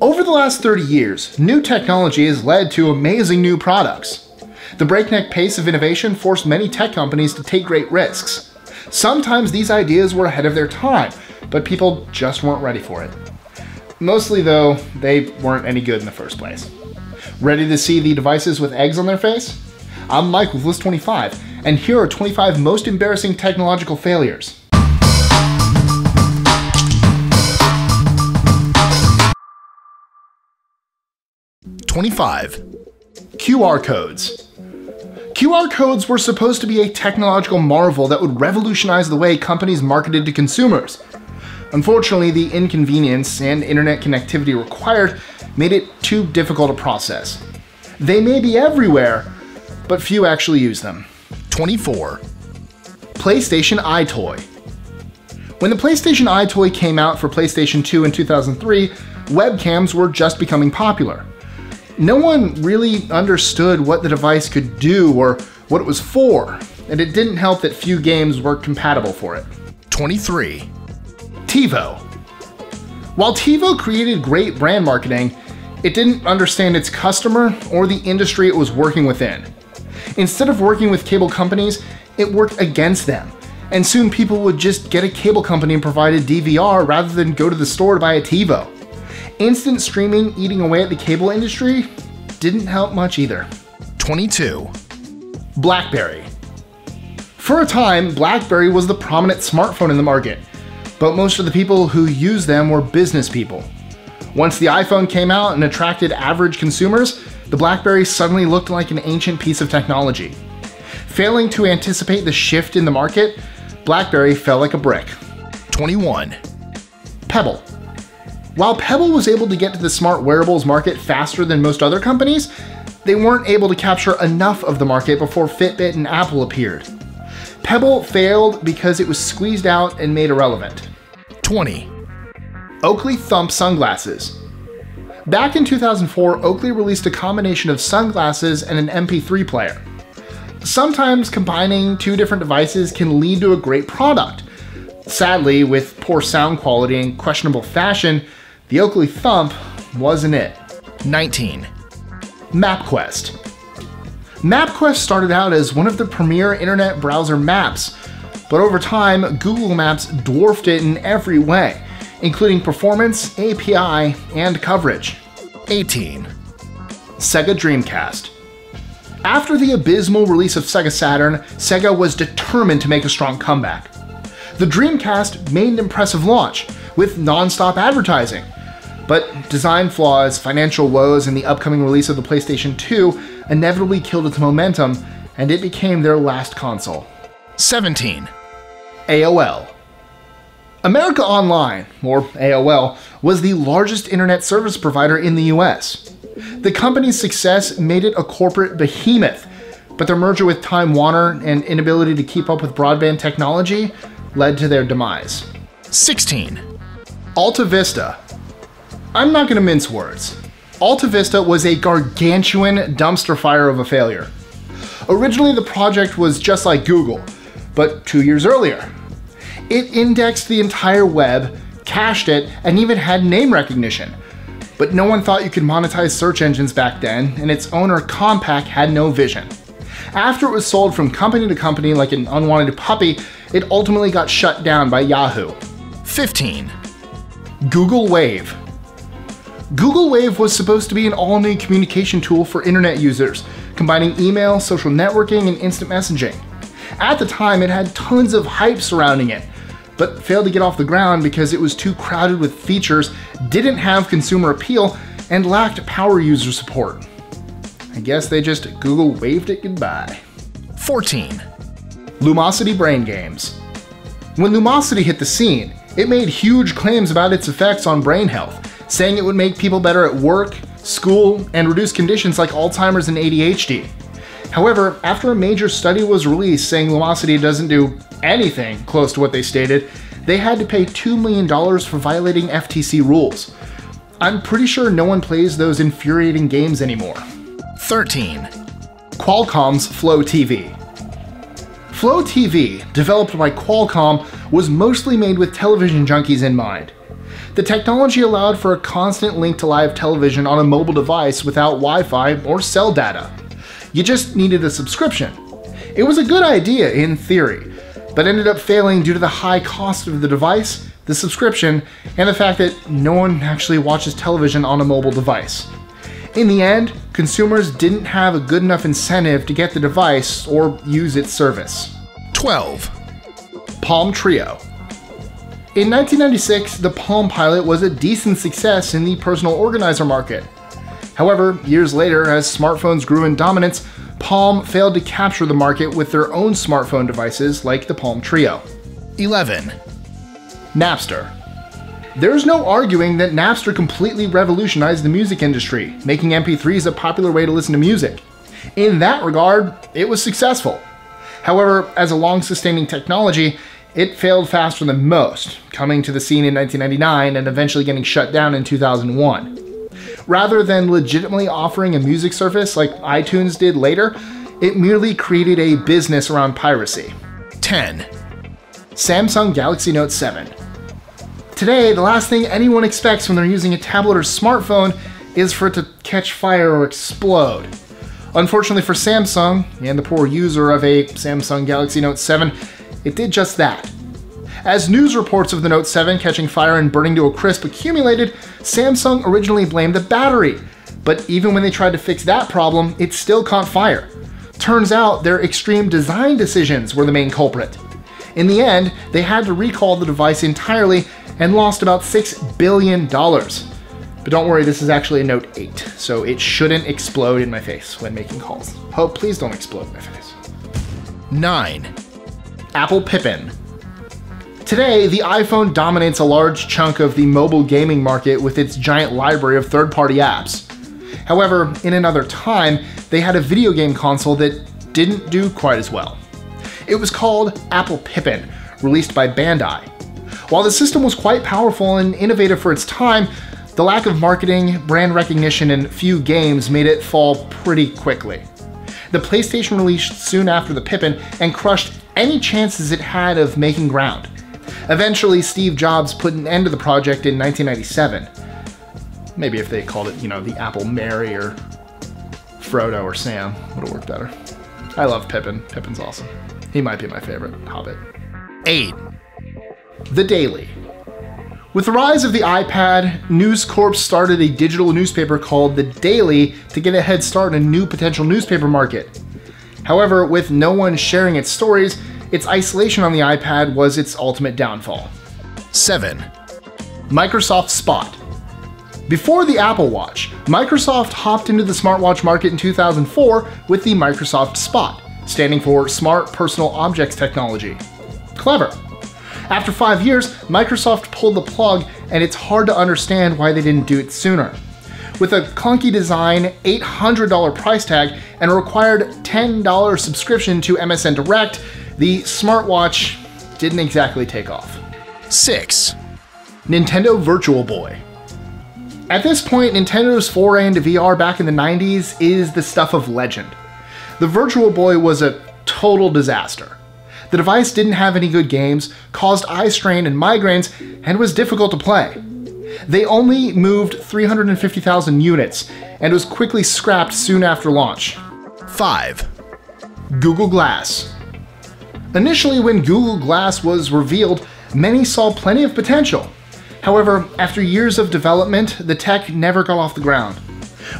Over the last 30 years, new technology has led to amazing new products. The breakneck pace of innovation forced many tech companies to take great risks. Sometimes these ideas were ahead of their time, but people just weren't ready for it. Mostly though, they weren't any good in the first place. Ready to see the devices with eggs on their face? I'm Mike with List 25, and here are 25 most embarrassing technological failures. QR codes. QR codes were supposed to be a technological marvel that would revolutionize the way companies marketed to consumers. Unfortunately, the inconvenience and internet connectivity required made it too difficult a process. They may be everywhere, but few actually use them. 24. PlayStation iToy. When the PlayStation iToy came out for PlayStation 2 in 2003, webcams were just becoming popular. No one really understood what the device could do or what it was for, and it didn't help that few games were compatible for it. 23. TiVo. While TiVo created great brand marketing, it didn't understand its customer or the industry it was working within. Instead of working with cable companies, it worked against them, and soon people would just get a cable company and provide a DVR rather than go to the store to buy a TiVo. Instant streaming eating away at the cable industry didn't help much either. 22. Blackberry. For a time, Blackberry was the prominent smartphone in the market, but most of the people who used them were business people. Once the iPhone came out and attracted average consumers, the Blackberry suddenly looked like an ancient piece of technology. Failing to anticipate the shift in the market, Blackberry fell like a brick. 21. Pebble. While Pebble was able to get to the smart wearables market faster than most other companies, they weren't able to capture enough of the market before Fitbit and Apple appeared. Pebble failed because it was squeezed out and made irrelevant. 20. Oakley THUMP sunglasses. Back in 2004, Oakley released a combination of sunglasses and an MP3 player. Sometimes combining two different devices can lead to a great product. Sadly, with poor sound quality and questionable fashion, the Oakley THUMP wasn't it. 19. MapQuest. MapQuest started out as one of the premier internet browser maps, but over time, Google Maps dwarfed it in every way, including performance, API, and coverage. 18. Sega Dreamcast. After the abysmal release of Sega Saturn, Sega was determined to make a strong comeback. The Dreamcast made an impressive launch, with non-stop advertising. But design flaws, financial woes, and the upcoming release of the PlayStation 2 inevitably killed its momentum, and it became their last console. 17. AOL. America Online, or AOL, was the largest internet service provider in the US. The company's success made it a corporate behemoth, but their merger with Time Warner and inability to keep up with broadband technology led to their demise. 16. AltaVista. I'm not going to mince words. AltaVista was a gargantuan dumpster fire of a failure. Originally, the project was just like Google, but 2 years earlier. It indexed the entire web, cached it, and even had name recognition. But no one thought you could monetize search engines back then, and its owner, Compaq, had no vision. After it was sold from company to company like an unwanted puppy, it ultimately got shut down by Yahoo. 15. Google Wave. Google Wave was supposed to be an all-new communication tool for internet users, combining email, social networking, and instant messaging. At the time, it had tons of hype surrounding it, but failed to get off the ground because it was too crowded with features, didn't have consumer appeal, and lacked power user support. I guess they just Google waved it goodbye. 14. Lumosity brain games. When Lumosity hit the scene, it made huge claims about its effects on brain health, saying it would make people better at work, school, and reduce conditions like Alzheimer's and ADHD. However, after a major study was released saying Lumosity doesn't do anything close to what they stated, they had to pay $2 million for violating FTC rules. I'm pretty sure no one plays those infuriating games anymore. 13. Qualcomm's Flow TV. Flow TV, developed by Qualcomm, was mostly made with television junkies in mind. The technology allowed for a constant link to live television on a mobile device without Wi-Fi or cell data. You just needed a subscription. It was a good idea in theory, but ended up failing due to the high cost of the device, the subscription, and the fact that no one actually watches television on a mobile device. In the end, consumers didn't have a good enough incentive to get the device or use its service. 12. Palm Treo. In 1996, the Palm Pilot was a decent success in the personal organizer market. However, years later, as smartphones grew in dominance, Palm failed to capture the market with their own smartphone devices like the Palm Treo. 11. Napster. There's no arguing that Napster completely revolutionized the music industry, making MP3s a popular way to listen to music. In that regard, it was successful. However, as a long-sustaining technology, it failed faster than most, coming to the scene in 1999 and eventually getting shut down in 2001. Rather than legitimately offering a music service like iTunes did later, it merely created a business around piracy. 10. Samsung Galaxy Note 7. Today, the last thing anyone expects when they're using a tablet or smartphone is for it to catch fire or explode. Unfortunately for Samsung, and the poor user of a Samsung Galaxy Note 7, it did just that. As news reports of the Note 7 catching fire and burning to a crisp accumulated, Samsung originally blamed the battery, but even when they tried to fix that problem, it still caught fire. Turns out their extreme design decisions were the main culprit. In the end, they had to recall the device entirely and lost about $6 billion. But don't worry, this is actually a Note 8, so it shouldn't explode in my face when making calls. Oh, please don't explode in my face. 9. Apple Pippin. Today, the iPhone dominates a large chunk of the mobile gaming market with its giant library of third-party apps. However, in another time, they had a video game console that didn't do quite as well. It was called Apple Pippin, released by Bandai. While the system was quite powerful and innovative for its time, the lack of marketing, brand recognition, and few games made it fall pretty quickly. The PlayStation released soon after the Pippin and crushed any chances it had of making ground. Eventually, Steve Jobs put an end to the project in 1997. Maybe if they called it, the Apple Mary or Frodo or Sam, would have worked better. I love Pippin. Pippin's awesome. He might be my favorite Hobbit. 8. The Daily. With the rise of the iPad, News Corp started a digital newspaper called The Daily to get a head start in a new potential newspaper market. However, with no one sharing its stories, its isolation on the iPad was its ultimate downfall. 7. Microsoft Spot. Before the Apple Watch, Microsoft hopped into the smartwatch market in 2004 with the Microsoft Spot, standing for Smart Personal Objects Technology. Clever. After 5 years, Microsoft pulled the plug, and it's hard to understand why they didn't do it sooner. With a clunky design, $800 price tag, and a required $10 subscription to MSN Direct, the smartwatch didn't exactly take off. 6. Nintendo VirtualBoy. At this point, Nintendo's foray into VR back in the 90s is the stuff of legend. The VirtualBoy was a total disaster. The device didn't have any good games, caused eye strain and migraines, and was difficult to play. They only moved 350,000 units, and was quickly scrapped soon after launch. 5. Google Glass. Initially, when Google Glass was revealed, many saw plenty of potential. However, after years of development, the tech never got off the ground.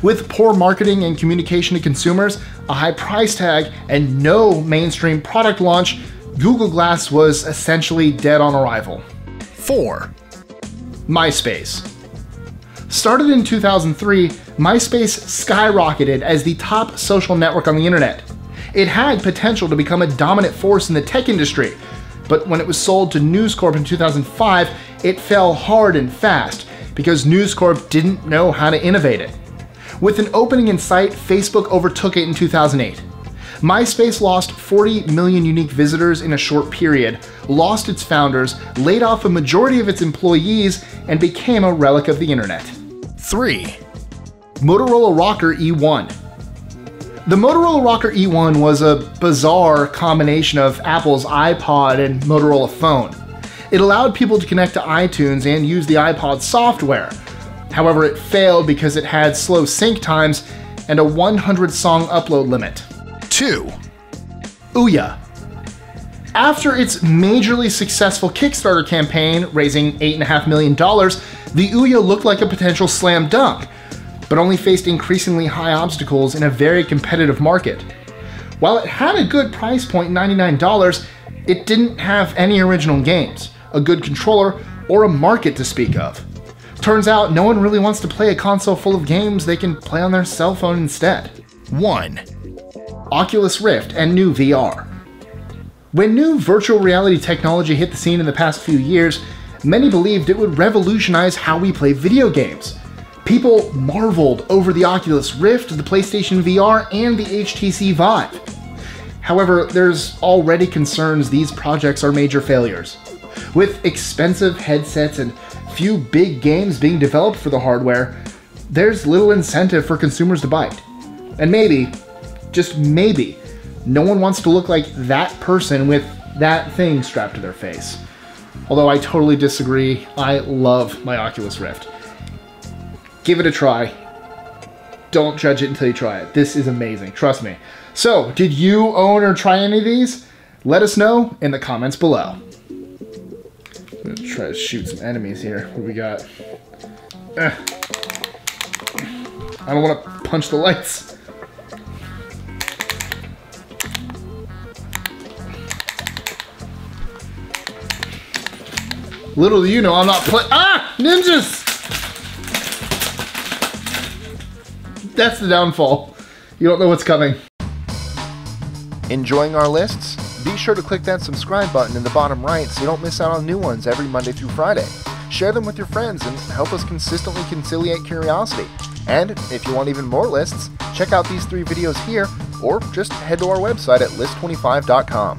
With poor marketing and communication to consumers, a high price tag, and no mainstream product launch, Google Glass was essentially dead on arrival. 4. MySpace. Started in 2003, MySpace skyrocketed as the top social network on the internet. It had potential to become a dominant force in the tech industry, but when it was sold to News Corp in 2005, it fell hard and fast because News Corp didn't know how to innovate it. With an opening in sight, Facebook overtook it in 2008. MySpace lost 40 million unique visitors in a short period, lost its founders, laid off a majority of its employees, and became a relic of the internet. 3. Motorola ROKR E1. The Motorola ROKR E1 was a bizarre combination of Apple's iPod and Motorola phone. It allowed people to connect to iTunes and use the iPod software. However, it failed because it had slow sync times and a 100 song upload limit. 2. Ouya. After its majorly successful Kickstarter campaign, raising $8.5 million, the Ouya looked like a potential slam dunk, but only faced increasingly high obstacles in a very competitive market. While it had a good price point, $99, it didn't have any original games, a good controller, or a market to speak of. Turns out no one really wants to play a console full of games they can play on their cell phone instead. 1. Oculus Rift and new VR. When new virtual reality technology hit the scene in the past few years, many believed it would revolutionize how we play video games. People marveled over the Oculus Rift, the PlayStation VR, and the HTC Vive. However, there's already concerns these projects are major failures. With expensive headsets and few big games being developed for the hardware, there's little incentive for consumers to bite. And maybe, just maybe, no one wants to look like that person with that thing strapped to their face. Although I totally disagree, I love my Oculus Rift. Give it a try. Don't judge it until you try it. This is amazing, trust me. So, did you own or try any of these? Let us know in the comments below. I'm gonna try to shoot some enemies here. What do we got? I don't want to punch the lights. Little do you know, I'm not ninjas! That's the downfall. You don't know what's coming. Enjoying our lists? Be sure to click that subscribe button in the bottom right so you don't miss out on new ones every Monday through Friday. Share them with your friends and help us consistently conciliate curiosity. And if you want even more lists, check out these 3 videos here or just head to our website at list25.com.